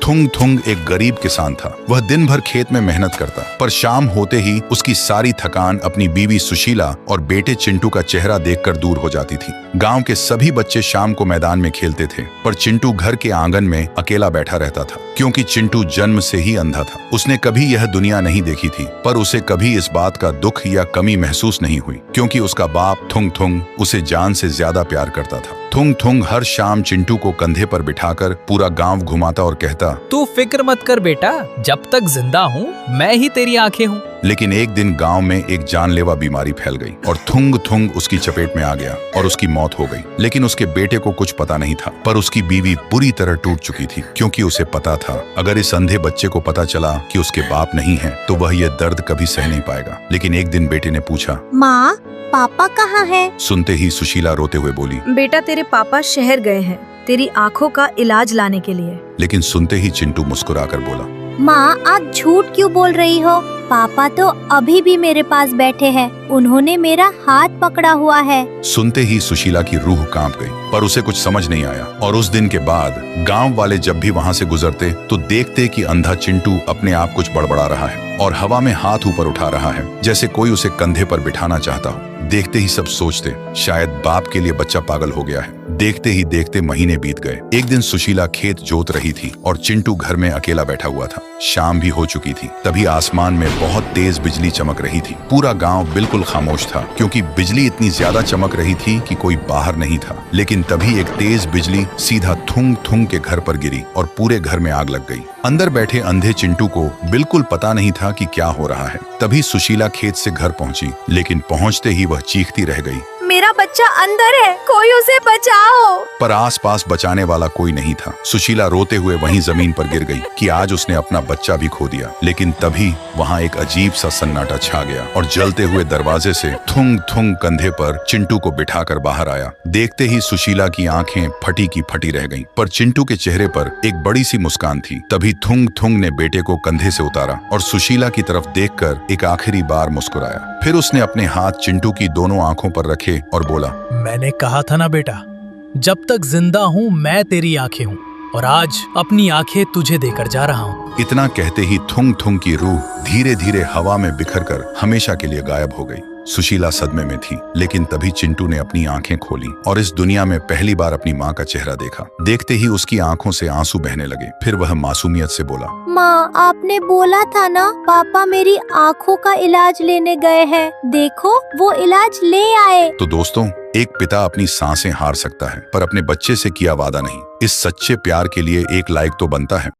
थुंग थुंग एक गरीब किसान था। वह दिन भर खेत में मेहनत करता, पर शाम होते ही उसकी सारी थकान अपनी बीवी सुशीला और बेटे चिंटू का चेहरा देखकर दूर हो जाती थी। गांव के सभी बच्चे शाम को मैदान में खेलते थे, पर चिंटू घर के आंगन में अकेला बैठा रहता था, क्योंकि चिंटू जन्म से ही अंधा था। उसने कभी यह दुनिया नहीं देखी थी, पर उसे कभी इस बात का दुख या कमी महसूस नहीं हुई, क्योंकि उसका बाप थुंग थुंग उसे जान से ज्यादा प्यार करता था। थुंग थुंग हर शाम चिंटू को कंधे पर बिठाकर पूरा गांव घुमाता और कहता, तू फिक्र मत कर बेटा, जब तक जिंदा हूँ मैं ही तेरी आंखें हूँ। लेकिन एक दिन गांव में एक जानलेवा बीमारी फैल गई और थुंग थुंग उसकी चपेट में आ गया और उसकी मौत हो गई। लेकिन उसके बेटे को कुछ पता नहीं था, पर उसकी बीवी बुरी तरह टूट चुकी थी, क्योंकि उसे पता था अगर इस अंधे बच्चे को पता चला कि उसके बाप नहीं है तो वह यह दर्द कभी सह नहीं पाएगा। लेकिन एक दिन बेटे ने पूछा, माँ पापा कहाँ है? सुनते ही सुशीला रोते हुए बोली, बेटा तेरे पापा शहर गए हैं तेरी आँखों का इलाज लाने के लिए। लेकिन सुनते ही चिंटू मुस्कुराकर बोला, माँ आप झूठ क्यों बोल रही हो? पापा तो अभी भी मेरे पास बैठे हैं, उन्होंने मेरा हाथ पकड़ा हुआ है। सुनते ही सुशीला की रूह कांप गई, पर उसे कुछ समझ नहीं आया। और उस दिन के बाद गांव वाले जब भी वहां से गुजरते तो देखते कि अंधा चिंटू अपने आप कुछ बड़बड़ा रहा है और हवा में हाथ ऊपर उठा रहा है, जैसे कोई उसे कंधे पर बिठाना चाहता हो। देखते ही सब सोचते शायद बाप के लिए बच्चा पागल हो गया है। देखते ही देखते महीने बीत गए। एक दिन सुशीला खेत जोत रही थी और चिंटू घर में अकेला बैठा हुआ था। शाम भी हो चुकी थी। तभी आसमान में बहुत तेज बिजली चमक रही थी। पूरा गांव बिल्कुल खामोश था, क्योंकि बिजली इतनी ज्यादा चमक रही थी कि कोई बाहर नहीं था। लेकिन तभी एक तेज बिजली सीधा थुंग थुंग के घर पर गिरी और पूरे घर में आग लग गई। अंदर बैठे अंधे चिंटू को बिल्कुल पता नहीं था कि क्या हो रहा है। तभी सुशीला खेत से घर पहुंची, लेकिन पहुंचते ही वह चीखती रह गई, मेरा बच्चा अंदर है, कोई उसे बचाओ। पर आसपास बचाने वाला कोई नहीं था। सुशीला रोते हुए वहीं जमीन पर गिर गई कि आज उसने अपना बच्चा भी खो दिया। लेकिन तभी वहां एक अजीब सा सन्नाटा छा गया और जलते हुए दरवाजे से थुंग थुंग कंधे पर चिंटू को बिठाकर बाहर आया। देखते ही सुशीला की आंखें फटी की फटी रह गईं, पर चिंटू के चेहरे पर एक बड़ी सी मुस्कान थी। तभी थुंग थुंग ने बेटे को कंधे से उतारा और सुशीला की तरफ देखकर एक आखिरी बार मुस्कुराया। फिर उसने अपने हाथ चिंटू की दोनों आंखों पर रखे और बोला, मैंने कहा था ना बेटा, जब तक जिंदा हूँ मैं तेरी आंखें हूँ, और आज अपनी आंखें तुझे देकर जा रहा हूँ। इतना कहते ही थुंग थुंग की रूह धीरे धीरे हवा में बिखरकर हमेशा के लिए गायब हो गई। सुशीला सदमे में थी, लेकिन तभी चिंटू ने अपनी आंखें खोली और इस दुनिया में पहली बार अपनी माँ का चेहरा देखा। देखते ही उसकी आंखों से आंसू बहने लगे। फिर वह मासूमियत से बोला, माँ आपने बोला था ना पापा मेरी आँखों का इलाज लेने गए हैं, देखो वो इलाज ले आए। तो दोस्तों, एक पिता अपनी सांसें हार सकता है, पर अपने बच्चे से किया वादा नहीं। इस सच्चे प्यार के लिए एक लाइक तो बनता है।